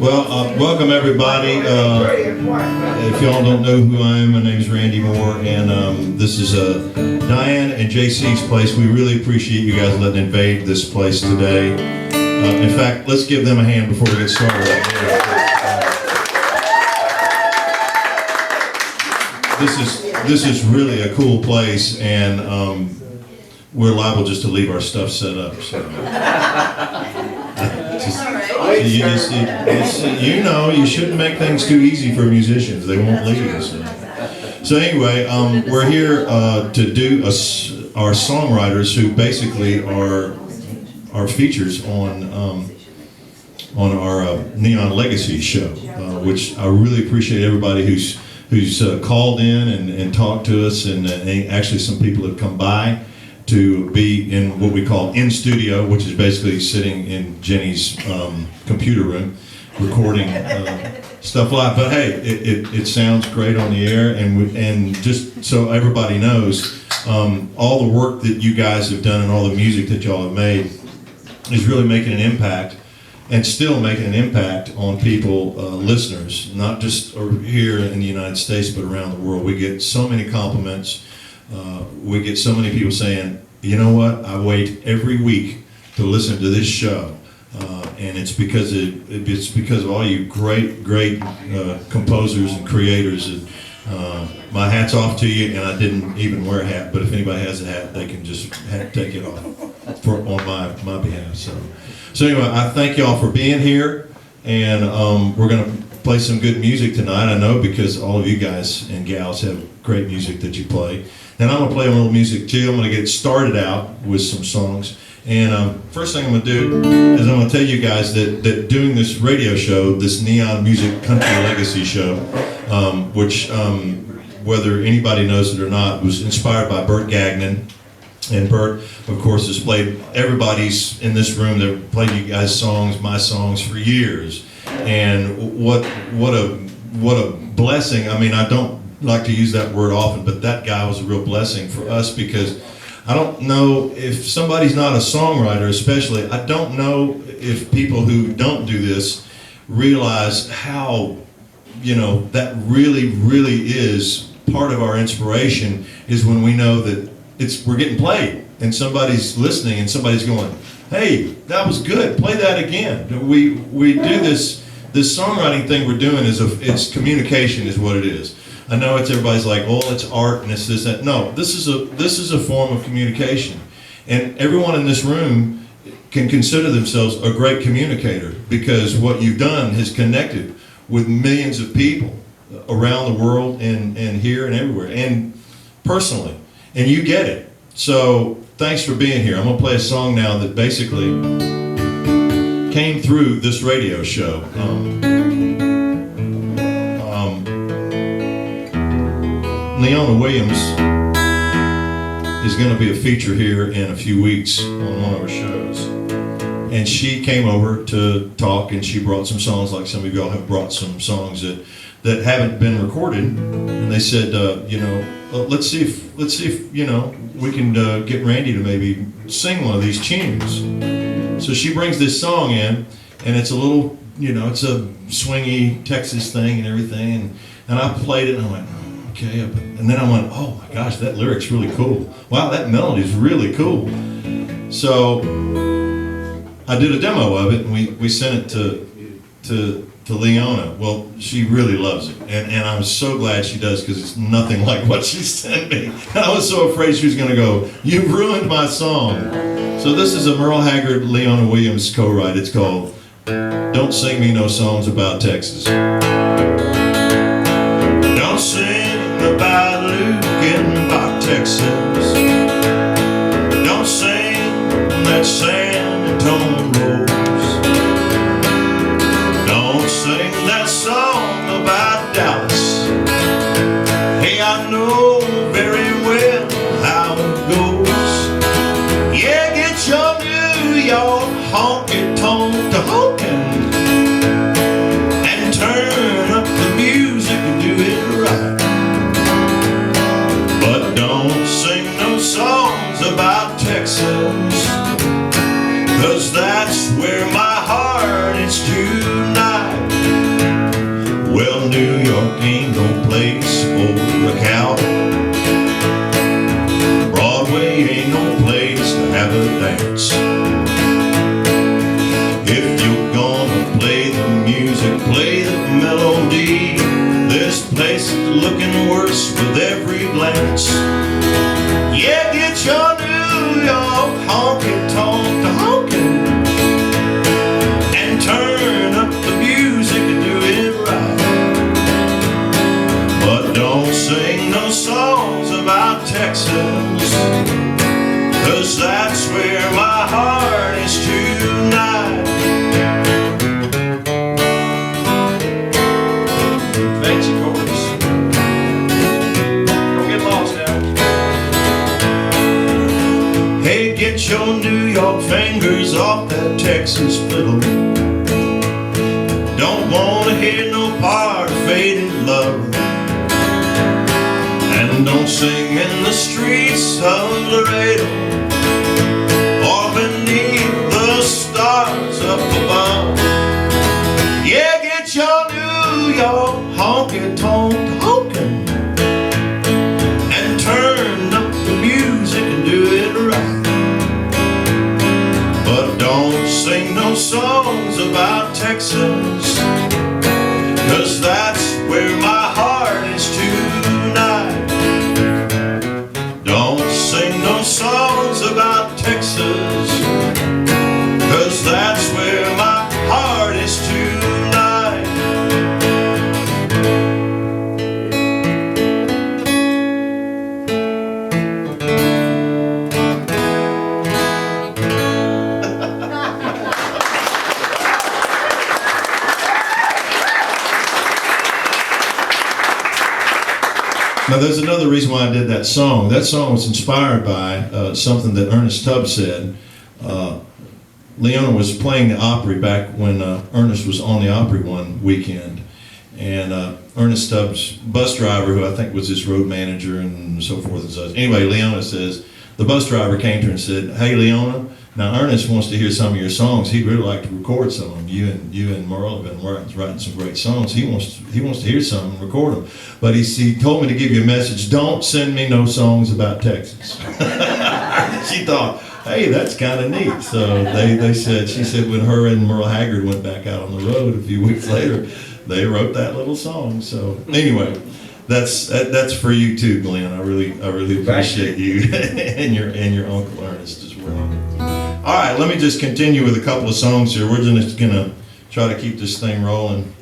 Welcome everybody. If y'all don't know who I am, my name is Randy Moore, and this is Diane and JC's place. We really appreciate you guys letting invade this place today. In fact, let's give them a hand before we get started. This is really a cool place, and we're liable just to leave our stuff set up. So. You shouldn't make things too easy for musicians. They won't leave. So anyway, we're here to do our songwriters, who basically are features on our Neon Legacy show, which I really appreciate everybody who's called in and talked to us, and actually some people have come by to be in what we call in studio, which is basically sitting in Jenny's computer room, recording stuff live. But hey, it sounds great on the air, and just so everybody knows, all the work that you guys have done and all the music that y'all have made is really making an impact, and still making an impact on people, listeners, not just here in the United States, but around the world. We get so many compliments. We get so many people saying, you know what, I wait every week to listen to this show, and it's because of all you great composers and creators. And my hat's off to you. And I didn't even wear a hat, but if anybody has a hat, they can just take it off on my behalf. So anyway, I thank y'all for being here, and we're gonna play some good music tonight. I know, because all of you guys and gals have great music that you play. And I'm going to play a little music too. I'm going to get started out with some songs. And first thing I'm going to do is I'm going to tell you guys that doing this radio show, this Neon Music Country Legacy show, which whether anybody knows it or not, was inspired by Bert Gagnon. And Bert, of course, has played everybody's in this room. They've played you guys' songs, my songs, for years. And what a blessing. I mean, I don't like to use that word often, but that guy was a real blessing for us, because I don't know if somebody's not a songwriter, especially, I don't know if people who don't do this realize how, that really is part of our inspiration, is when we know that we're getting played and somebody's listening and somebody's going, hey, that was good, play that again. We do this songwriting thing we're doing it's communication is what it is. I know everybody's like, oh, it's art and it's this, that. No, this is a form of communication. And everyone in this room can consider themselves a great communicator, because what you've done has connected with millions of people around the world, and here and everywhere, and personally. And you get it. So thanks for being here. I'm going to play a song now that basically came through this radio show. Leona Williams is going to be a feature here in a few weeks on one of our shows. And she came over to talk, and she brought some songs, like some of y'all have brought some songs that haven't been recorded. And they said, let's see if we can get Randy to maybe sing one of these tunes. So she brings this song in, and it's a little, it's a swingy Texas thing and everything. And I played it, and I went, okay. And then I went, oh my gosh, that lyric's really cool. Wow, that melody's really cool. So I did a demo of it, and we sent it to Leona. Well, she really loves it, and I'm so glad she does, because it's nothing like what she sent me. And I was so afraid she was going to go, you've ruined my song. So this is a Merle Haggard, Leona Williams co-write. It's called Don't Sing Me No Songs About Texas. Don't sing about Luke and Texas. Don't sing that San Antonio Rose. Don't sing that song about Dallas. Hey, I know very well how it goes. Yeah, get your New York honky-tonk to honkin' and turn up the music and do it right. But don't sing no songs about Texas, 'cause that's where my heart is tonight. New York ain't no place for a cowboy. Broadway ain't no place to have a dance. If you're gonna play the music, play the melody. This place is looking worse with every glance. Yeah, get your New York honky-tonk to honkin' and turn up the music and do it right. But don't sing no songs about Texas, 'cause that's where my heart is tonight. Fancy chorus. Don't get lost now. Hey, get your New York fingers off that Texas fiddle. Don't wanna hear no part of faded love. And don't sing in the streets of Laredo or beneath the stars up above. Yeah, get your New York honky-tonk honkin' and turn up the music and do it right. But don't sing no songs about Texas, 'cause that's where my heart is tonight. Don't sing no songs about Texas, 'cause that's where my heart is tonight. Now there's another reason why I did that song. That song was inspired by something that Ernest Tubbs said. Leona was playing the Opry back when Ernest was on the Opry one weekend. And Ernest Tubbs' bus driver, who I think was his road manager and so forth and such. Anyway, Leona says, the bus driver came to her and said, "Hey Leona, now Ernest wants to hear some of your songs. He'd really like to record some of them. You and Merle have been writing some great songs. He wants to hear some and record them. But he told me to give you a message. Don't send me no songs about Texas." She thought, hey, that's kind of neat. So she said when her and Merle Haggard went back out on the road a few weeks later, they wrote that little song. So anyway, that's for you too, Glenn. I really appreciate you and your Uncle Ernest as well. All right, let me just continue with a couple of songs here. We're just gonna try to keep this thing rolling.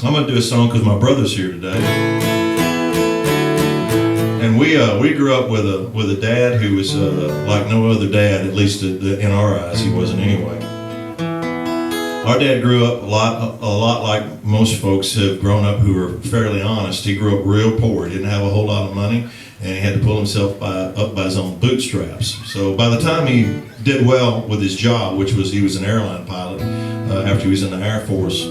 I'm gonna do a song because my brother's here today, and we grew up with a dad who was like no other dad, at least in our eyes. He wasn't anyway. Our dad grew up a lot like most folks have grown up who are fairly honest. He grew up real poor. He didn't have a whole lot of money, and he had to pull himself up by his own bootstraps. So by the time he did well with his job, which was he was an airline pilot after he was in the Air Force,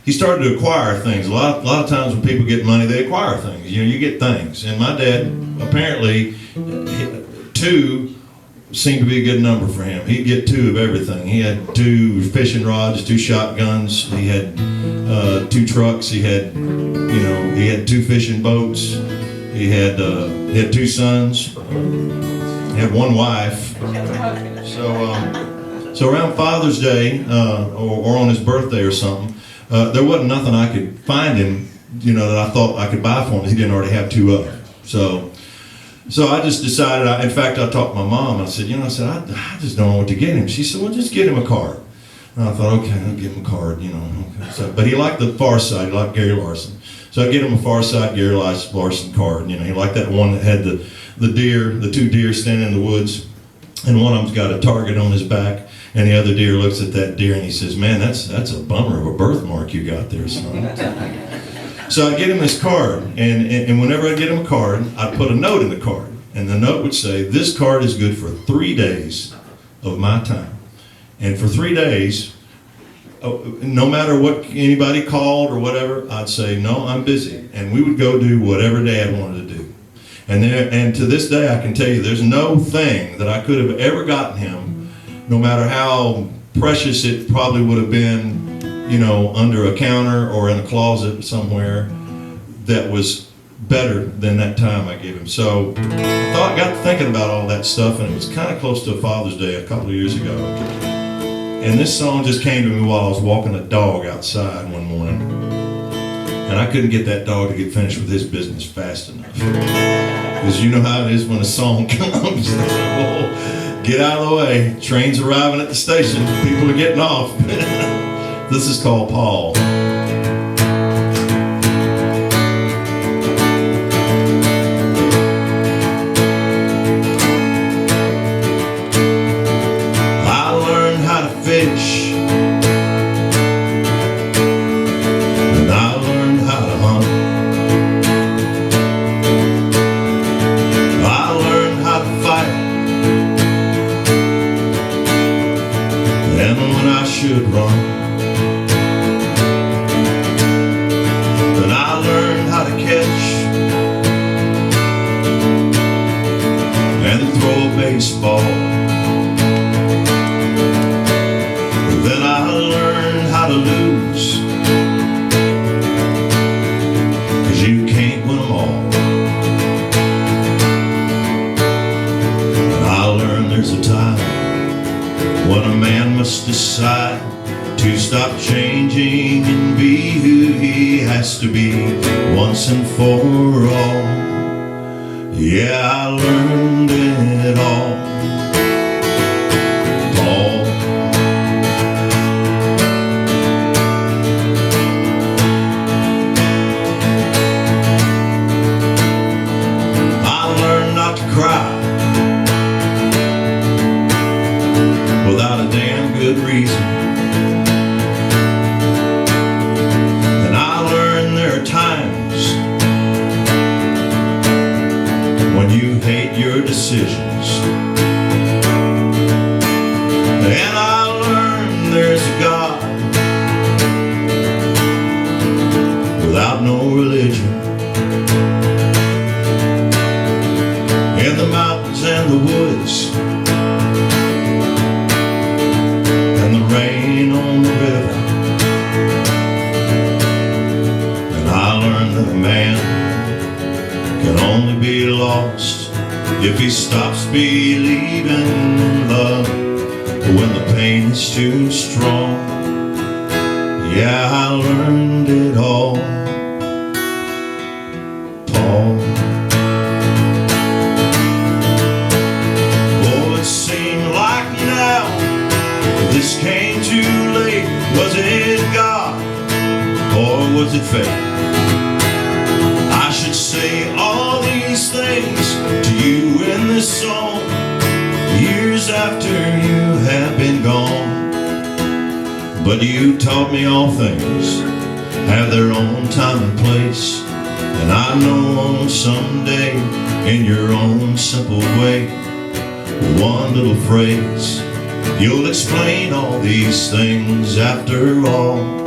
he started to acquire things. A lot of times when people get money, they acquire things. You get things. And my dad, apparently, 2 seemed to be a good number for him. He'd get 2 of everything. He had 2 fishing rods, 2 shotguns. He had 2 trucks. He had 2 fishing boats. He had 2 sons. He had 1 wife. So around Father's Day or on his birthday or something, there wasn't nothing I could find him, that I thought I could buy for him. He didn't already have 2 of them. So I just decided, in fact, I talked to my mom. I said, I just don't know what to get him. She said, well, just get him a card. And I thought, okay, I'll give him a card, Okay. So, but he liked the Far Side. He liked Gary Larson. So I get him a Far Side Gary Larson card. He liked that one that had the 2 deer standing in the woods, and one of them's got a target on his back, and the other deer looks at that deer and he says, "Man, that's a bummer of a birthmark you got there, son." So I get him this card, and whenever I get him a card, I put a note in the card, and the note would say, "This card is good for 3 days of my time." And for 3 days, no matter what anybody called or whatever, I'd say, "No, I'm busy." And we would go do whatever Dad wanted to do. And to this day, I can tell you, there's no thing that I could have ever gotten him, no matter how precious it probably would have been you know, under a counter or in a closet somewhere that was better than that time I gave him. So I got to thinking about all that stuff, and it was kind of close to Father's Day a couple of years ago. And this song just came to me while I was walking a dog outside one morning. And I couldn't get that dog to get finished with his business fast enough. Because you know how it is when a song comes. Whoa, get out of the way. Train's arriving at the station. People are getting off. This is called Paul. Fish, and I learned how to hunt. I learned how to fight, and when I should run. Then I learned how to catch and throw a baseball. Then I learned how to lose, 'cause you can't win them all. And I learned there's a time when a man must decide to stop changing and be who he has to be once and for all. Yeah, I learned it all. Without a damn good reason. And I learned there are times when you hate your decisions. And I learned there's a God without no religion. In the mountains and the woods, rain on the river. And I learned that a man can only be lost if he stops believing in love when the pain is too strong. Yeah, I learned it all, Paul. Oh, it seemed like now this came too late. Was it God or was it fate? I should say all these things to you in this song years after you have been gone. But you taught me all things have their own time and place, and I know someday in your own simple way, one little phrase, you'll explain all these things after all.